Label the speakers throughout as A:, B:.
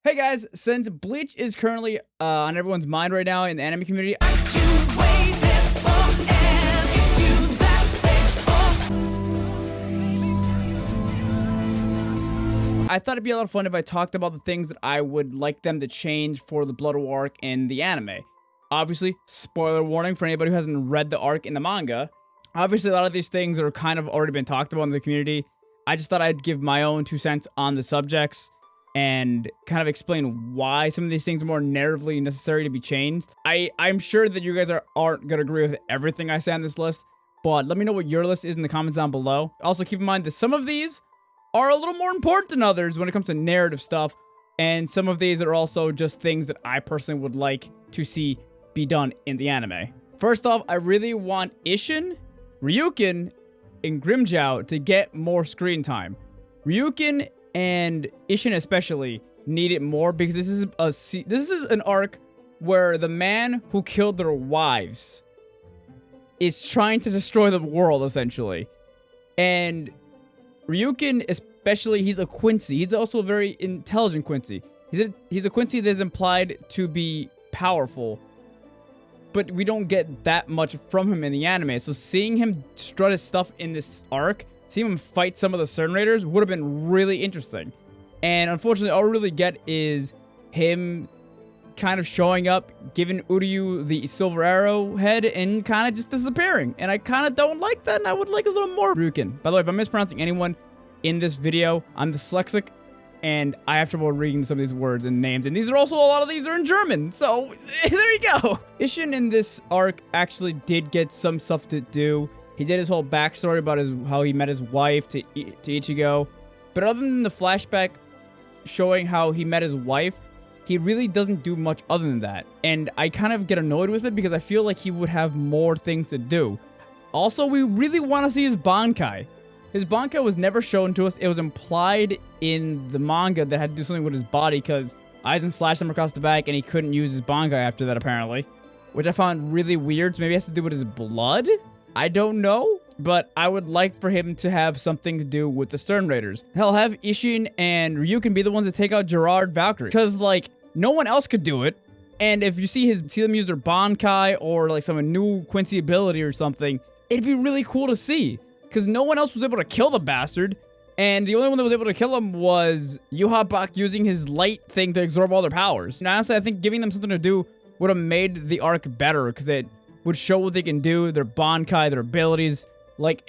A: Hey guys, since Bleach is currently on everyone's mind right now in the anime community, I thought it'd be a lot of fun if I talked about the things that I would like them to change for the Blood War arc in the anime. Obviously, spoiler warning for anybody who hasn't read the arc in the manga. Obviously, a lot of these things are kind of already been talked about in the community. I just thought I'd give my own 2 cents on the subjects and kind of explain why some of these things are more narratively necessary to be changed. I'm sure that you guys aren't going to agree with everything I say on this list, but let me know what your list is in the comments down below. Also, keep in mind that some of these are a little more important than others when it comes to narrative stuff, and some of these are also just things that I personally would like to see be done in the anime. First off, I really want Isshin, Ryukin, and Grimmjow to get more screen time. Ryukin and Isshin especially need it more because this is an arc where the man who killed their wives is trying to destroy the world, essentially. And Ryukin especially, he's a Quincy. He's also a very intelligent Quincy. He's a Quincy that is implied to be powerful, but we don't get that much from him in the anime. So seeing him strut his stuff in this arc, seeing him fight some of the Stern Raiders would have been really interesting. And unfortunately, all we really get is him kind of showing up, giving Uryu the silver arrow head, and kind of just disappearing. And I kind of don't like that, and I would like a little more Ryukin. By the way, if I'm mispronouncing anyone in this video, I'm dyslexic, and I have trouble reading some of these words and names. And these are also, a lot of these are in German. So, there you go. Isshin in this arc actually did get some stuff to do. He did his whole backstory about how he met his wife to Ichigo. But other than the flashback showing how he met his wife, he really doesn't do much other than that. And I kind of get annoyed with it because I feel like he would have more things to do. Also, we really want to see his Bankai. His Bankai was never shown to us. It was implied in the manga that had to do something with his body because Aizen slashed him across the back and he couldn't use his Bankai after that, apparently. Which I found really weird. So maybe it has to do with his blood? I don't know, but I would like for him to have something to do with the Stern Raiders. Hell, have Isshin and Ryukin be the ones that take out Gerard Valkyrie. Because, like, no one else could do it. And if you see them use their Bankai or, like, some new Quincy ability or something, it'd be really cool to see. Because no one else was able to kill the bastard. And the only one that was able to kill him was Yuha Bak using his light thing to absorb all their powers. And honestly, I think giving them something to do would have made the arc better. Because it would show what they can do, their Bankai, their abilities. Like,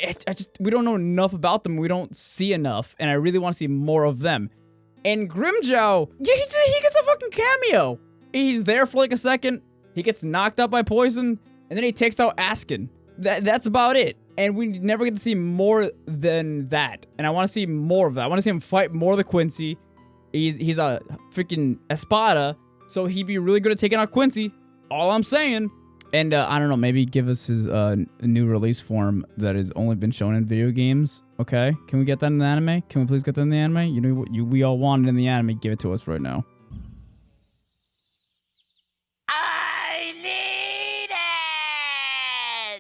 A: we don't know enough about them. We don't see enough. And I really want to see more of them. And Grimmjow, yeah, he gets a fucking cameo. He's there for like a second. He gets knocked out by poison. And then he takes out Askin. That's about it. And we never get to see more than that. And I want to see more of that. I want to see him fight more of the Quincy. He's a freaking Espada. So he'd be really good at taking out Quincy. All I'm saying. And I don't know, maybe give us his new release form that has only been shown in video games. Okay, can we get that in the anime? Can we please get that in the anime? You know what we all want it in the anime. Give it to us right now. I need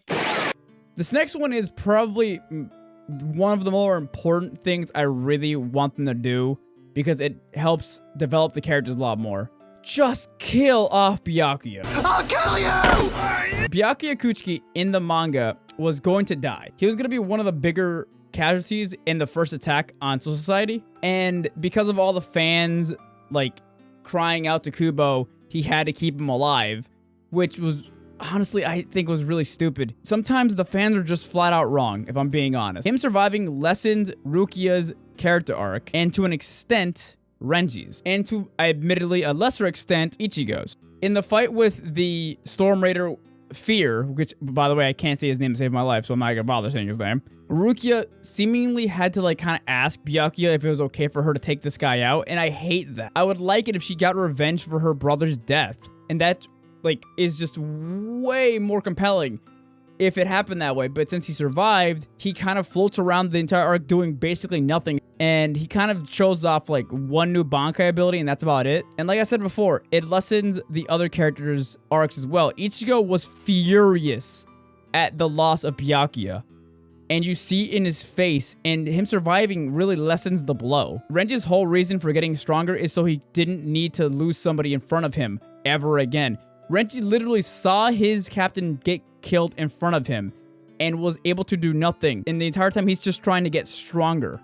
A: it! This next one is probably one of the more important things I really want them to do because it helps develop the characters a lot more. Just kill off Byakuya. I'll kill you! Byakuya Kuchiki in the manga was going to die. He was going to be one of the bigger casualties in the first attack on Soul Society. And because of all the fans, like, crying out to Kubo, he had to keep him alive. Which was, honestly, I think was really stupid. Sometimes the fans are just flat out wrong, if I'm being honest. Him surviving lessens Rukia's character arc, and to an extent, Renji's, and to admittedly a lesser extent, Ichigo's. In the fight with the Storm Raider Fear, which, by the way, I can't say his name to save my life, so I'm not gonna bother saying his name. Rukia seemingly had to, like, kind of ask Byakuya if it was okay for her to take this guy out, and I hate that. I would like it if she got revenge for her brother's death, and that, like, is just way more compelling if it happened that way. But since he survived, he kind of floats around the entire arc doing basically nothing. And he kind of shows off like one new Bankai ability, and that's about it. And like I said before, it lessens the other characters' arcs as well. Ichigo was furious at the loss of Byakuya. and you see in his face, and him surviving really lessens the blow. Renji's whole reason for getting stronger is so he didn't need to lose somebody in front of him ever again. Renji literally saw his captain get killed in front of him and was able to do nothing. And the entire time he's just trying to get stronger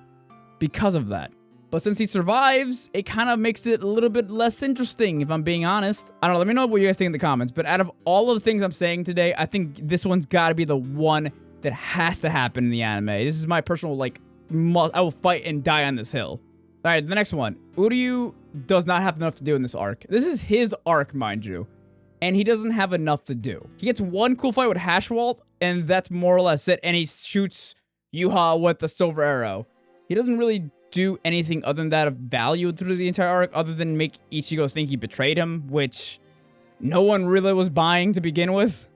A: because of that. But since he survives, it kind of makes it a little bit less interesting, if I'm being honest. I don't know, let me know what you guys think in the comments. But out of all of the things I'm saying today, I think this one's got to be the one that has to happen in the anime. This is my personal, like, I will fight and die on this hill. All right, the next one. Uryu does not have enough to do in this arc. This is his arc, mind you. And he doesn't have enough to do. He gets one cool fight with Hashwalt, and that's more or less it. And he shoots Yuha with the silver arrow. He doesn't really do anything other than that of value through the entire arc, other than make Ichigo think he betrayed him, which no one really was buying to begin with.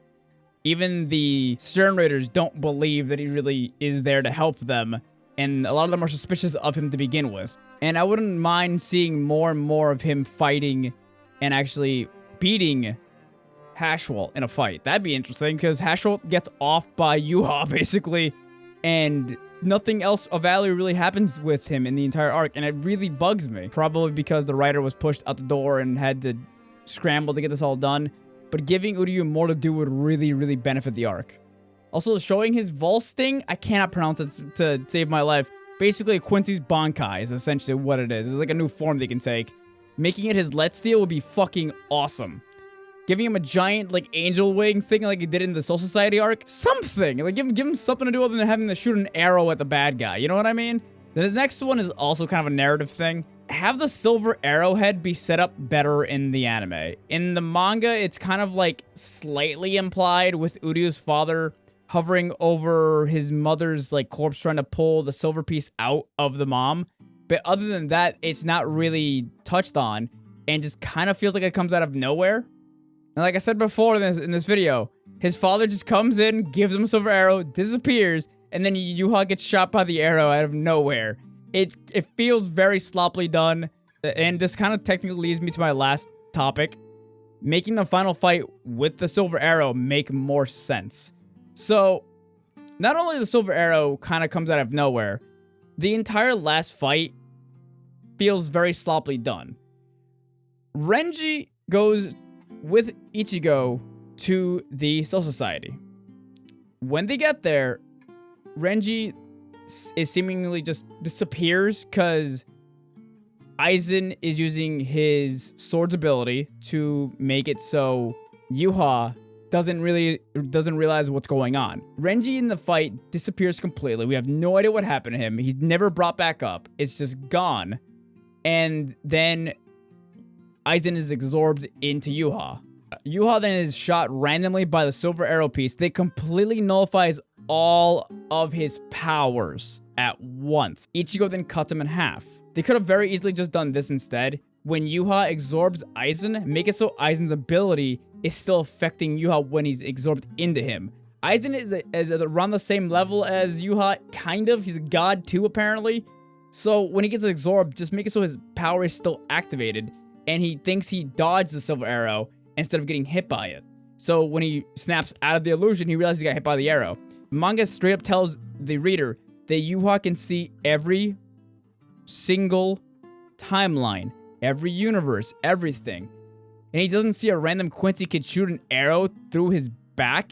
A: Even the Stern Raiders don't believe that he really is there to help them, and a lot of them are suspicious of him to begin with. And I wouldn't mind seeing more and more of him fighting and actually beating Hashwalt in a fight. That'd be interesting, because Hashwalt gets off by Yuha, basically, and nothing else of value really happens with him in the entire arc, and it really bugs me. Probably because the writer was pushed out the door and had to scramble to get this all done, but giving Uryu more to do would really, really benefit the arc. Also, showing his Volsting, I cannot pronounce it to save my life. Basically, Quincy's Bankai is essentially what it is. It's like a new form they can take. Making it his Let Steal would be fucking awesome. Giving him a giant, like, angel wing thing like he did in the Soul Society arc. Something. Like, give him something to do other than having to shoot an arrow at the bad guy. You know what I mean? The next one is also kind of a narrative thing. Have the silver arrowhead be set up better in the anime. In the manga, it's kind of, like, slightly implied with Uryu's father hovering over his mother's, like, corpse trying to pull the silver piece out of the mom. But other than that, it's not really touched on and just kind of feels like it comes out of nowhere. And like I said before in this video, his father just comes in, gives him a silver arrow, disappears, and then Yuha gets shot by the arrow out of nowhere. It feels very sloppily done, and this kind of technically leads me to my last topic. Making the final fight with the silver arrow make more sense. So, not only the silver arrow kind of comes out of nowhere, the entire last fight feels very sloppily done. Renji goes with Ichigo to the Soul Society. When they get there, Renji is seemingly just disappears because Aizen is using his sword's ability to make it so Yuha doesn't realize what's going on. Renji in the fight disappears completely. We have no idea what happened to him. He's never brought back up. It's just gone. And then Aizen is absorbed into Yuha. Yuha then is shot randomly by the silver arrow piece that completely nullifies all of his powers at once. Ichigo then cuts him in half. They could have very easily just done this instead. When Yuha absorbs Aizen, make it so Aizen's ability is still affecting Yuha when he's absorbed into him. Aizen is around the same level as Yuha, kind of. He's a god too, apparently. So when he gets absorbed, just make it so his power is still activated, and he thinks he dodged the silver arrow instead of getting hit by it. So when he snaps out of the illusion, he realizes he got hit by the arrow. Manga straight up tells the reader that Yuha can see every single timeline, every universe, everything. And he doesn't see a random Quincy kid shoot an arrow through his back.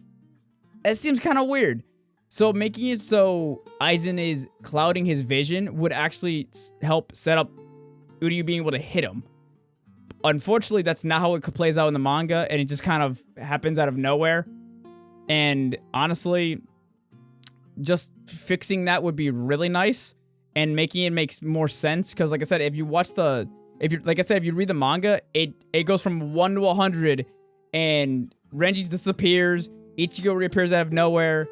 A: That seems kind of weird. So making it so Aizen is clouding his vision would actually help set up Uryu being able to hit him. Unfortunately, that's not how it plays out in the manga, and it just kind of happens out of nowhere. And honestly, just fixing that would be really nice, and making it makes more sense. Because, like I said, if you read the manga, it goes from 1 to 100, and Renji disappears, Ichigo reappears out of nowhere,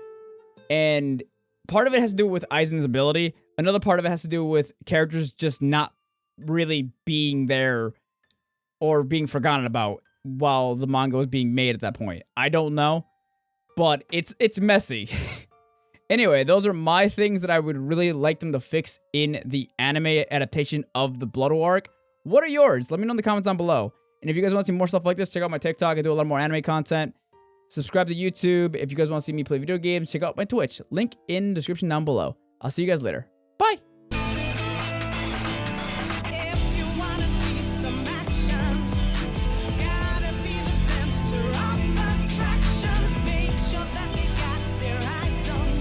A: and part of it has to do with Aizen's ability. Another part of it has to do with characters just not really being there or being forgotten about while the manga was being made at that point. I don't know, but it's messy. Anyway, those are my things that I would really like them to fix in the anime adaptation of the Blood War arc. What are yours? Let me know in the comments down below. And if you guys want to see more stuff like this, check out my TikTok. I do a lot more anime content. Subscribe to YouTube. If you guys want to see me play video games, check out my Twitch. Link in description down below. I'll see you guys later. Bye.